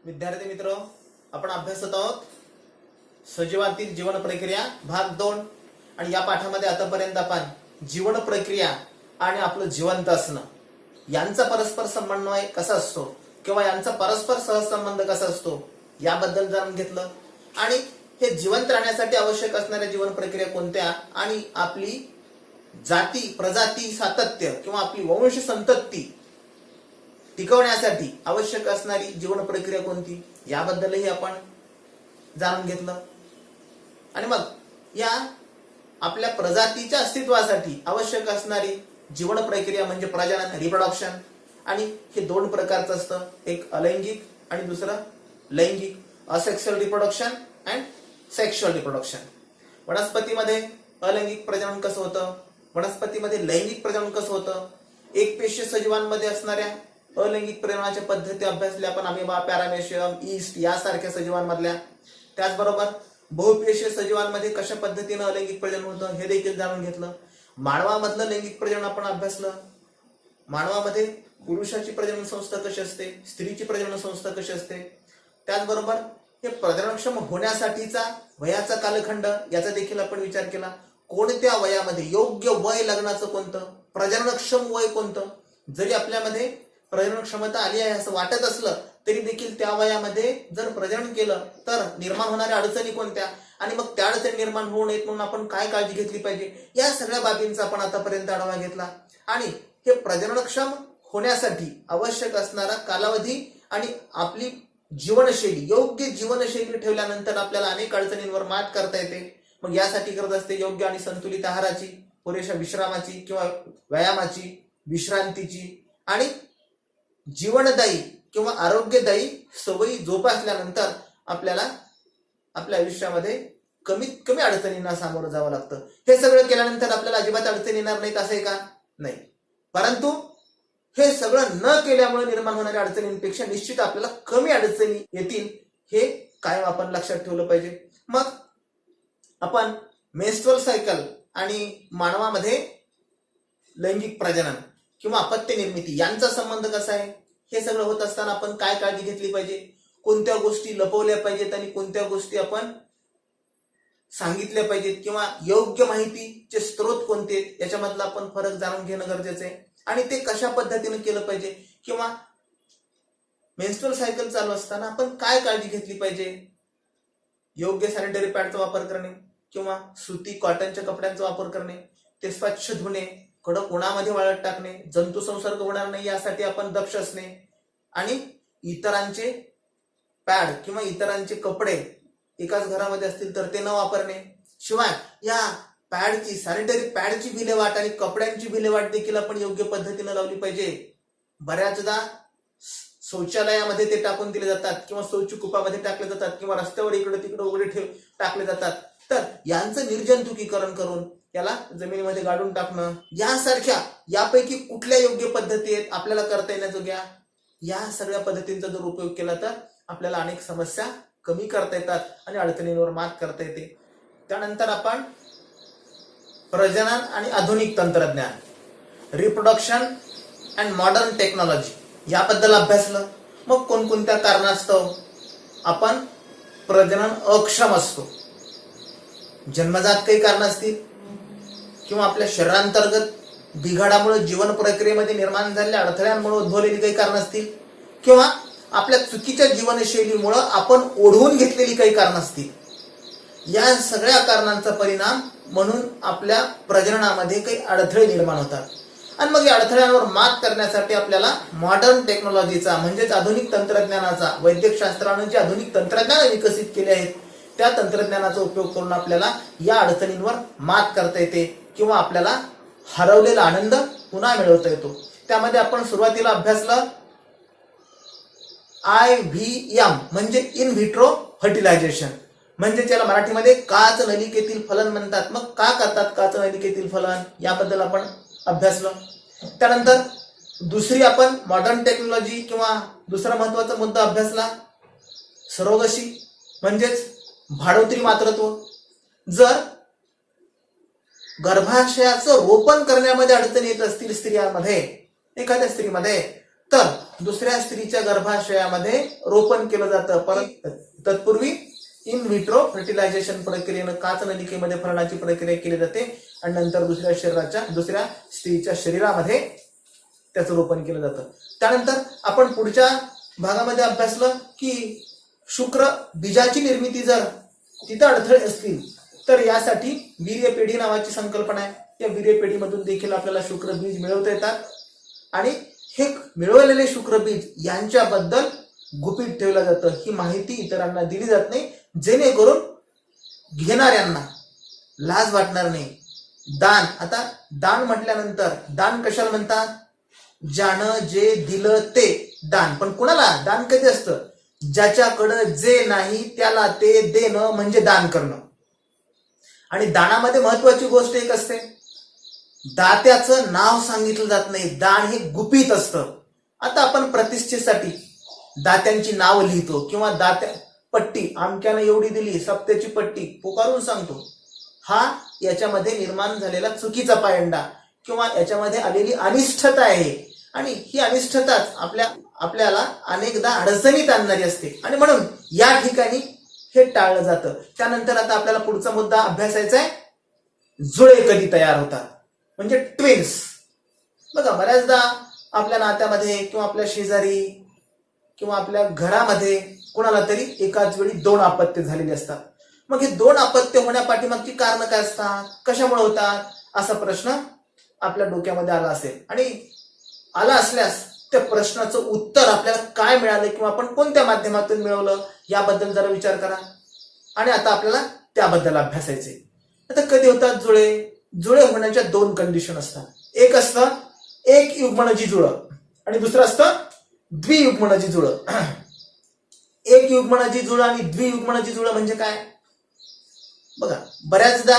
विद्यार्थी मित्र, आपण अभ्यासत आहोत सजीवातील जीवन प्रक्रिया भाग 2 आणि या पाठामध्ये आतापर्यंत आपण जीवन प्रक्रिया आणि आपलं जिवंत असणं यांचा परस्पर समन्वय कसा असतो किंवा यांचा परस्पर सहसंबंध कसा असतो याबद्दल जाणून घेतलं आणि हे जिवंत राहण्यासाठी आवश्यक असणाऱ्या जीवन प्रक्रिया कोणत्या आणि आपली जाती प्रजाती सातत्य किंवा आपली वंश संतती टिकवण्यासाठी आवश्यक असणारी जीवन प्रक्रिया कोणती याबद्दलही आपण जाणून घेतलं आणि मग या आपल्या प्रजातीच्या अस्तित्वासाठी आवश्यक असणारी जीवन प्रक्रिया म्हणजे प्रजनन रिप्रोडक्शन आणि हे दोन प्रकारचं असतं, एक अलैंगिक आणि दुसरं लैंगिक, asexual reproduction and sexual reproduction. वनस्पतीमध्ये अलैंगिक प्रजनन कसं होतं, वनस्पतीमध्ये लैंगिक प्रजनन कसं होतं, एक पेशीय सजीवांमध्ये असणाऱ्या अलैंगिक प्रजननाच्या पद्धती अभ्यासल्या आपण, अमिबा, पॅरामेशियम, ईस्ट यासारख्या सजीवांमधल्या. त्याचबरोबर बहुपेशीय सजीवांमध्ये कशा पद्धतीने अलैंगिक प्रजनन होतं हे देखील जाणून घेतलं. मानवामधलं लैंगिक प्रजनन आपण अभ्यासलं. मानवामध्ये पुरुषाची प्रजनन संस्था कशी असते, स्त्रीची प्रजनन संस्था कशी असते. त्याचबरोबर हे प्रजननक्षम होण्यासाठीचा वयाचा कालखंड याचा देखील आपण विचार केला. कोणत्या वयामध्ये योग्य वय लग्नाचं कोणतं, प्रजननक्षम वय कोणतं. जरी आपल्यामध्ये प्रजनन क्षमता आली आहे असं वाटत असलं तरी देखील त्या वयामध्ये जर प्रजनन केलं तर निर्माण होणाऱ्या अडचणी कोणत्या आणि मग त्या अडचणी निर्माण होऊ नयेत म्हणून आपण काय काळजी घेतली पाहिजे, या सगळ्या बाबींचा आपण आतापर्यंत आढावा घेतला. आणि हे प्रजननक्षम होण्यासाठी आवश्यक असणारा कालावधी आणि आपली जीवनशैली, योग्य जीवनशैली ठेवल्यानंतर आपल्याला अनेक अडचणींवर मात करता येते. मग यासाठी करत असते योग्य आणि संतुलित आहाराची, पुरेशा विश्रामाची किंवा व्यायामाची, विश्रांतीची आणि जीवनदायी किंवा आरोग्यदायी सवयी जोपासल्यानंतर आपल्याला आपल्या आयुष्यामध्ये कमीत कमी अडचणींना सामोरं जावं लागतं. हे सगळं केल्यानंतर आपल्याला अजिबात अडचणी येणार नाहीत असं आहे का? नाही. परंतु हे सगळं न केल्यामुळे निर्माण होणाऱ्या अडचणींपेक्षा निश्चित आपल्याला कमी अडचणी येतील हे कायम आपण लक्षात ठेवलं पाहिजे. मग आपण मेन्स्ट्रुअल सायकल आणि मानवामध्ये लैंगिक प्रजनन किंवा अपत्य निर्मिती यांचा संबंध कसा आहे हे सगळं होत असताना आपण काय काळजी घेतली पाहिजे, कोणत्या गोष्टी लपवल्या पाहिजेत आणि कोणत्या गोष्टी आपण सांगितल्या पाहिजेत किंवा योग्य माहितीचे स्रोत कोणते याच्यामधला आपण फरक जाणून घेणं गरजेचं आहे आणि ते कशा पद्धतीने केलं पाहिजे किंवा मेन्स्ट्रुअल सायकल चालू असताना आपण काय काळजी घेतली पाहिजे. योग्य सॅनिटरी पॅडचा वापर करणे किंवा सुती कॉटनच्या कपड्यांचा वापर करणे, ते स्वच्छ धुणे, कडक उन्हामध्ये वाळत टाकणे, जंतू संसर्ग होणार नाही यासाठी आपण दक्ष असणे आणि इतरांचे पॅड किंवा इतरांचे कपडे एकाच घरामध्ये असतील तर ते न वापरणे. शिवाय या पॅडची, सॅनिटरी पॅडची विल्हेवाट आणि कपड्यांची विल्हेवाट देखील आपण योग्य पद्धतीने लावली पाहिजे. बऱ्याचदा शौचालयामध्ये ते टाकून दिले जातात किंवा शौचकूपामध्ये टाकले जातात किंवा रस्त्यावर इकडे तिकडे उघडे टाकले जातात. तर यांचं निर्जंतुकीकरण करून याला जमिनीमध्ये गाडून टाकणं यासारख्या यापैकी कुठल्या योग्य पद्धती आहेत आपल्याला करता येण्याजोग्या, या सगळ्या पद्धतींचा जर उपयोग केला तर आपल्याला अनेक समस्या कमी करता येतात आणि अडचणींवर मात करता येते. त्यानंतर आपण प्रजनन आणि आधुनिक तंत्रज्ञान, रिप्रोडक्शन अँड मॉडर्न टेक्नॉलॉजी याबद्दल अभ्यासलं. मग कोणकोणत्या कारणास्तव आपण प्रजनन अक्षम असतो. जन्मजात काही कारण असतील किंवा आपल्या शरीरांतर्गत बिघाडामुळे जीवन प्रक्रियेमध्ये निर्माण झालेल्या अडथळ्यांमुळे उद्भवलेली काही कारण असतील किंवा आपल्या चुकीच्या जीवनशैलीमुळे आपण ओढवून घेतलेली काही कारण असतील. या सगळ्या कारणांचा परिणाम म्हणून आपल्या प्रजननामध्ये काही अडथळे निर्माण होतात आणि मग या अडथळ्यांवर मात करण्यासाठी आपल्याला मॉडर्न टेक्नॉलॉजीचा म्हणजेच आधुनिक तंत्रज्ञानाचा, वैद्यकशास्त्राने जे आधुनिक तंत्रज्ञान विकसित केले आहेत त्या तंत्रज्ञानाचा उपयोग करून आपल्याला या अडचणींवर मात करता येते किंवा आपल्याला हरवलेला आनंद पुन्हा मिळवता येतो. त्यामध्ये आपण सुरुवातीला अभ्यासलं IVM म्हणजे इन व्हिट्रो फर्टिलायझेशन, म्हणजे त्याला मराठीमध्ये काच नलिकेतील फलन म्हणतात. मग का करतात काच नलिकेतील फलन याबद्दल आपण अभ्यासलं. त्यानंतर दुसरी आपण मॉडर्न टेक्नॉलॉजी किंवा दुसरा महत्वाचा मुद्दा अभ्यासला सरोगसी म्हणजेच भाडोत्री मातृत्व. जर गर्भाशयाचं रोपण करण्यामध्ये अडचणी येत असतील स्त्रियांमध्ये, एखाद्या स्त्रीमध्ये, तर दुसऱ्या स्त्रीच्या गर्भाशयामध्ये रोपण केलं जातं. परंतु तत्पूर्वी इन व्हिट्रो फर्टिलायझेशन प्रक्रियेनं काच नलिकेमध्ये फलनाची प्रक्रिया केली जाते आणि नंतर दुसऱ्या स्त्रीच्या शरीरामध्ये त्याचं रोपण केलं जातं. त्यानंतर आपण पुढच्या भागामध्ये अभ्यासलं की शुक्र बीजाची निर्मिती जर तिथं अडथळे असतील तर यासाठी वीर्यपेढी नावाची संकल्पना आहे. या वीर्यपेढीमधून देखील आपल्याला शुक्रबीज मिळवता येतात आणि हे मिळवलेले शुक्रबीज यांच्याबद्दल गुपित ठेवलं जातं. ही माहिती इतरांना दिली जात नाही जेणेकरून घेणाऱ्यांना लाज वाटणार नाही. दान, आता दान म्हटल्यानंतर दान कशाला म्हणतात? ज्यानं जे दिलं ते दान. पण कुणाला दान कधी असतं? ज्याच्याकडं जे नाही त्याला ते देणं म्हणजे दान करणं. आणि दानामध्ये महत्वाची गोष्ट एक असते, दात्याचं नाव सांगितलं जात नाही. दान हे गुपित असतं. आता आपण प्रतिष्ठेसाठी दात्यांची नाव लिहितो किंवा दात्या पट्टी अमक्यानं एवढी दिली, सप्त्याची पट्टी पुकारून सांगतो. हा याच्यामध्ये निर्माण झालेला चुकीचा पायंडा किंवा याच्यामध्ये आलेली अनिष्ठता आहे आणि ही अनिष्ठताच आपल्याला अनेकदा अडचणीत आणणारी असते आणि म्हणून या ठिकाणी हे टाळलं जातं. त्यानंतर आता आपल्याला पुढचा मुद्दा अभ्यासायचा आहे, जुळे कधी तयार होतात म्हणजे ट्विन्स. बघा, बऱ्याचदा आपल्या नात्यामध्ये किंवा आपल्या शेजारी किंवा आपल्या घरामध्ये कोणाला तरी एकाच वेळी 2 अपत्य झालेली असतात. मग हे 2 अपत्य होण्यापाठीमागची कारण काय असतात, कशामुळे होतात, असा प्रश्न आपल्या डोक्यामध्ये आला असेल आणि आला असल्यास त्या प्रश्नाचं उत्तर आपल्याला काय मिळालं किंवा आपण कोणत्या माध्यमातून मिळवलं याबद्दल जरा विचार करा आणि आता आपल्याला त्याबद्दल अभ्यासायचे. आता कधी होतात जुळे? जुळे होण्याच्या 2 कंडिशन असतात. एक असतं एक युग्मनजी जुळं आणि दुसरं असतं द्वियुग्मनजी जुळं. एक युग्मनजी जुळं आणि द्वियुग्मनजी जुळं म्हणजे काय? बघा, बऱ्याचदा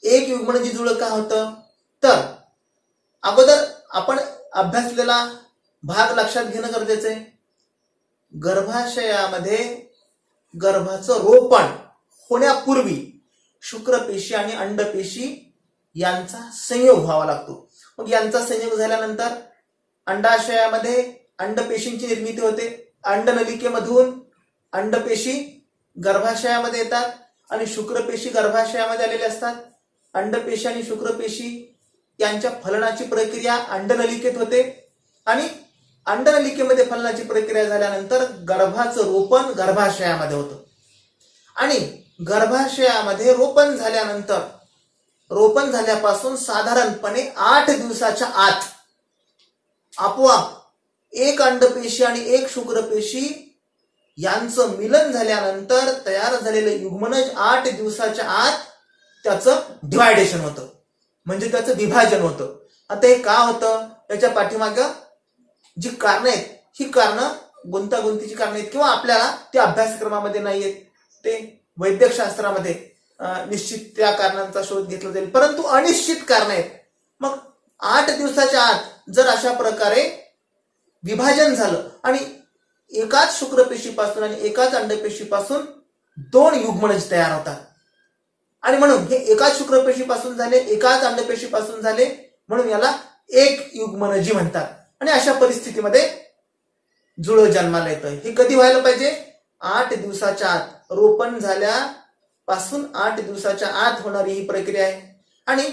एक युग्मनजी जुळं का होतं तर अगोदर आपण अभ्यासलेला भाग लक्षात घेणं गरजेचं आहे. गर्भाशयामध्ये गर्भाचं रोपण होण्यापूर्वी शुक्रपेशी आणि अंडपेशी यांचा संयोग व्हावा लागतो. मग यांचा संयोग झाल्यानंतर अंडाशयामध्ये अंडपेशींची निर्मिती होते. अंडनलिकेमधून अंडपेशी गर्भाशयामध्ये येतात आणि शुक्रपेशी गर्भाशयामध्ये आलेले असतात. अंडपेशी आणि शुक्रपेशी यांच्या फलनाची प्रक्रिया अंडनलिकेत होते आणि अंडनलिकेमध्ये फलनाची प्रक्रिया झाल्यानंतर गर्भाचं रोपण गर्भाशयामध्ये होतं आणि गर्भाशयामध्ये रोपण झाल्यानंतर रोपण झाल्यापासून साधारणपणे 8 दिवसाच्या आत आपोआप एक अंडपेशी आणि एक शुक्रपेशी यांचं मिलन झाल्यानंतर तयार झालेलं युग्मनज 8 दिवसाच्या आत त्याचं डिवायडेशन होतं म्हणजे त्याचं विभाजन होतं. आता हे का होतं? याच्या पाठीमागं जी कारणं आहेत ही कारणं गुंतागुंतीची कारणं आहेत किंवा आपल्याला ते अभ्यासक्रमामध्ये नाही आहेत, ते वैद्यकशास्त्रामध्ये निश्चित त्या कारणांचा शोध घेतला जाईल, परंतु अनिश्चित कारण आहेत. मग 8 दिवसाच्या आत जर अशा प्रकारे विभाजन झालं आणि एकाच शुक्रपेशीपासून आणि एकाच अंडपेशीपासून 2 युग्मनज तयार होतात आणि म्हणून हे एकाच शुक्रपेशीपासून झाले, एकाच अंडपेशीपासून झाले, म्हणून याला एक युग्मनजी म्हणतात. आणि अशा परिस्थितीमध्ये जुळं जन्माला येतं. हे कधी व्हायला पाहिजे? 8 दिवसाच्या आत. रोपण झाल्यापासून 8 दिवसाच्या आत होणारी ही प्रक्रिया आहे. आणि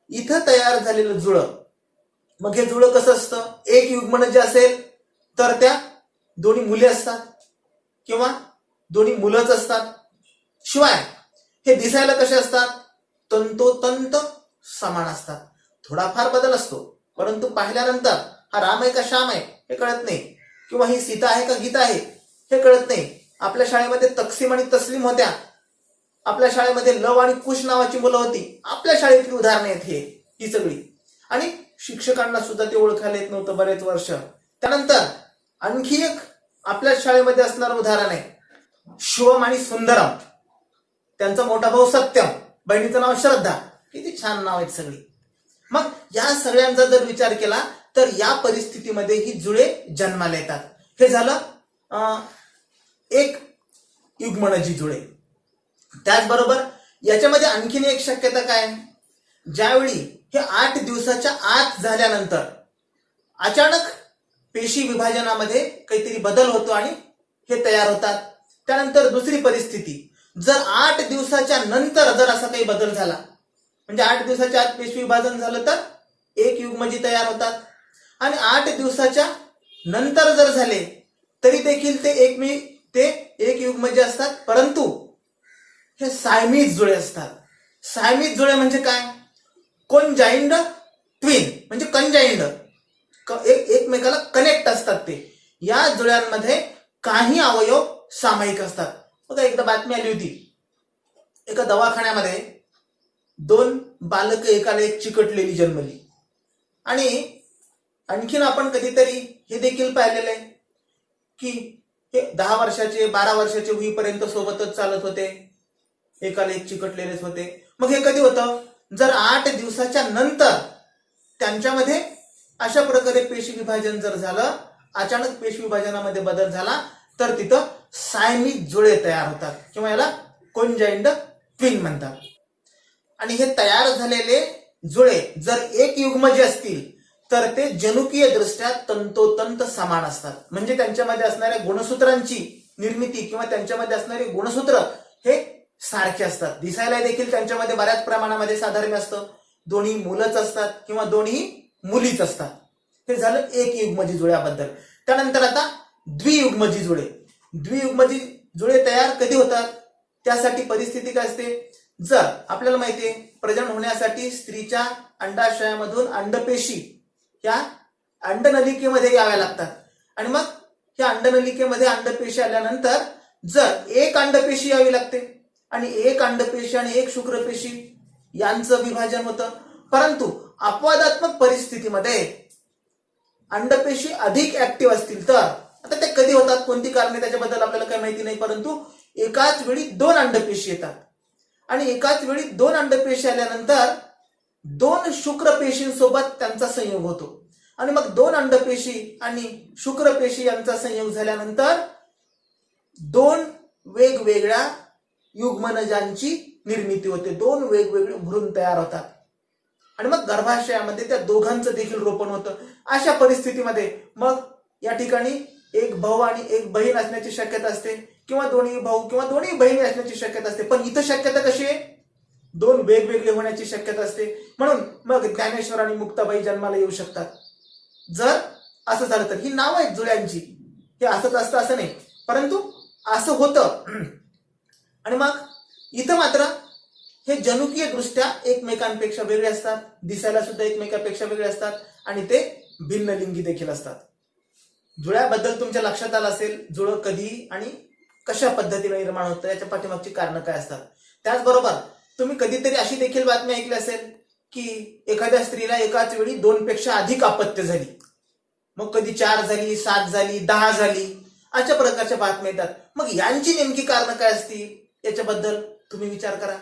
इथं तयार झालेलं जुळं, मग हे जुळं कसं असतं? एक युग्मनज असेल तर त्या दोन्ही मुले असतात किंवा दोन्ही मुलंच असतात. शिवाय हे दिसायला कसे असतात? तंतोतंत समान असतात. थोडाफार बदल असतो, परंतु पाहिल्यानंतर हा राम आहे का श्याम आहे हे कळत नाही किंवा ही सीता आहे का गीता आहे हे कळत नाही. आपल्या शाळेमध्ये तक्सीम आणि तस्लीम होत्या. आपल्या शाळेमध्ये लव आणि कुश नावाची मुलं होती. आपल्या शाळेतली उदाहरणे आहेत ही सगळी. आणि शिक्षकांना सुद्धा ते ओळखायला येत नव्हतं बरेच वर्ष. त्यानंतर आणखी एक आपल्या शाळेमध्ये असणारं उदाहरण आहे शिवम आणि सुंदरम. त्यांचा मोठा भाऊ सत्यम, बहिणीचं नाव श्रद्धा. किती छान नाव आहेत सगळी. मग या सगळ्यांचा जर विचार केला तर या परिस्थितीमध्ये ही जुळे जन्माला येतात. हे झालं एक युग्मनजी जुळे. त्याचबरोबर याच्यामध्ये आणखीन एक शक्यता काय? ज्यावेळी हे 8 दिवसाच्या आत झाल्यानंतर अचानक पेशी विभाजनामध्ये काहीतरी बदल होतो आणि हे तयार होतात. त्यानंतर दुसरी परिस्थिती, जर 8 दिवसाच्या नंतर जर असा काही बदल झाला, म्हणजे 8 दिवसाच्या आत पेशी विभाजन झालं तर एक युग्मजीव तयार होतात. आणि 8 दिवसाच्या नंतर जर झाले तरी देखील ते एक युग्मजीव असतात, परंतु हे सायमीज जुळे असतात. सायमीज जुळे म्हणजे काय? कॉन्जाइंड ट्विन म्हणजे कंजाइंड, एकमेकाला कनेक्ट असतात. ते या जुळ्यांमध्ये काही अवयव सामायिक असतात. बघा, एकदा बातमी आली होती, एका दवाखान्यामध्ये 2 बालक एकाला एक चिकटलेली जन्मली. आणि आणखीन आपण कधीतरी हे देखील पाहिलेलं आहे की हे 10 वर्षाचे 12 वर्षाचे होईपर्यंत सोबतच चालत होते, एकाला एक चिकटलेलेच होते. मग हे कधी होतं? जर 8 दिवसाच्या नंतर त्यांच्यामध्ये अशा प्रकारे पेशी विभाजन जर झालं, अचानक पेशी विभाजनामध्ये बदल झाला, तर तिथं सायमिक जुळे तयार होतात किंवा याला कॉन्जाइंड ट्विन म्हणतात. आणि हे तयार झालेले जुळे जर एक युग्मजीव असतील तर ते जनुकीय दृष्ट्या तंतोतंत समान असतात. म्हणजे त्यांच्यामध्ये असणाऱ्या गुणसूत्रांची निर्मिती किंवा त्यांच्यामध्ये असणारे गुणसूत्र हे सारखे असतात. दिसायला देखील त्यांच्यामध्ये बऱ्याच प्रमाणामध्ये साधर्म्य असतं. दोन्ही मुलंच असतात किंवा दोन्ही मुलीच असतात. हे झालं एक युग्मजीव जुळ्याबद्दल. त्यानंतर आता द्वियुग्मजीव जुळे. द्वियुग्मजीव जुळे तयार कधी होतात? त्यासाठी परिस्थिती काय असते? जर आपल्याला माहितीये प्रजनन होण्यासाठी स्त्रीच्या अंडाशयामधून अंडपेशी या अंडनलिकेमध्ये याव्या लागतात. आणि मग या अंडनलिकेमध्ये अंडपेशी आल्यानंतर जर एक अंडपेशी यावी लागते आणि एक अंडपेशी आणि एक शुक्रपेशी यांचं विभाजन होतं. परंतु अपवादात्मक परिस्थितीमध्ये अंडपेशी अधिक ऍक्टिव्ह असतील तर, आता ते कधी होतात, कोणती कारणे त्याच्याबद्दल आपल्याला काही माहिती नाही, परंतु एकाच वेळी 2 अंडपेशी येतात. आणि एकाच वेळी 2 अंडपेशी आल्यानंतर 2 शुक्रपेशींसोबत त्यांचा संयोग होतो. आणि मग 2 अंडपेशी आणि शुक्रपेशी यांचा संयोग झाल्यानंतर 2 वेगवेगळ्या युग्मनजांची निर्मिती होते. 2 वेगवेगळे भ्रूण तयार होतात. आणि मग गर्भाशयामध्ये त्या दोघांचं देखील रोपण होतं. अशा परिस्थितीमध्ये मग या ठिकाणी एक भाऊ आणि एक बहीण असण्याची शक्यता असते, किंवा दोन्ही भाऊ किंवा दोन्ही बहिणी असण्याची शक्यता असते. पण इथं शक्यता कशी आहे? 2 वेगवेगळे होण्याची शक्यता असते. म्हणून मग ज्ञानेश्वर आणि मुक्ताबाई जन्माला येऊ शकतात. जर असं झालं तर ही नाव आहेत जुळ्यांची. हे असंच असतं असं नाही, परंतु असं होतं. आणि मग इथं मात्र हे जनुकीय दृष्ट्या एकमेकांपेक्षा वेगळे असतात, दिसायला सुद्धा एकमेकांपेक्षा वेगळे असतात आणि ते भिन्नलिंगी देखील असतात. जुळ्याबद्दल तुमच्या लक्षात आलं असेल, जुळं कधी आणि कशा पद्धतीने निर्माण होतं, याच्या पाठीमागची कारणं काय असतात. त्याचबरोबर तुम्ही कधीतरी अशी देखील बातमी ऐकली असेल की एखाद्या स्त्रीला एकाच वेळी 2 पेक्षा अधिक अपत्य झाली. मग कधी 4 झाली, 7 झाली, 10 झाली, अशा प्रकारच्या बातम्या येतात. मग यांची नेमकी कारणं काय असतील याच्याबद्दल तुम्ही विचार करा.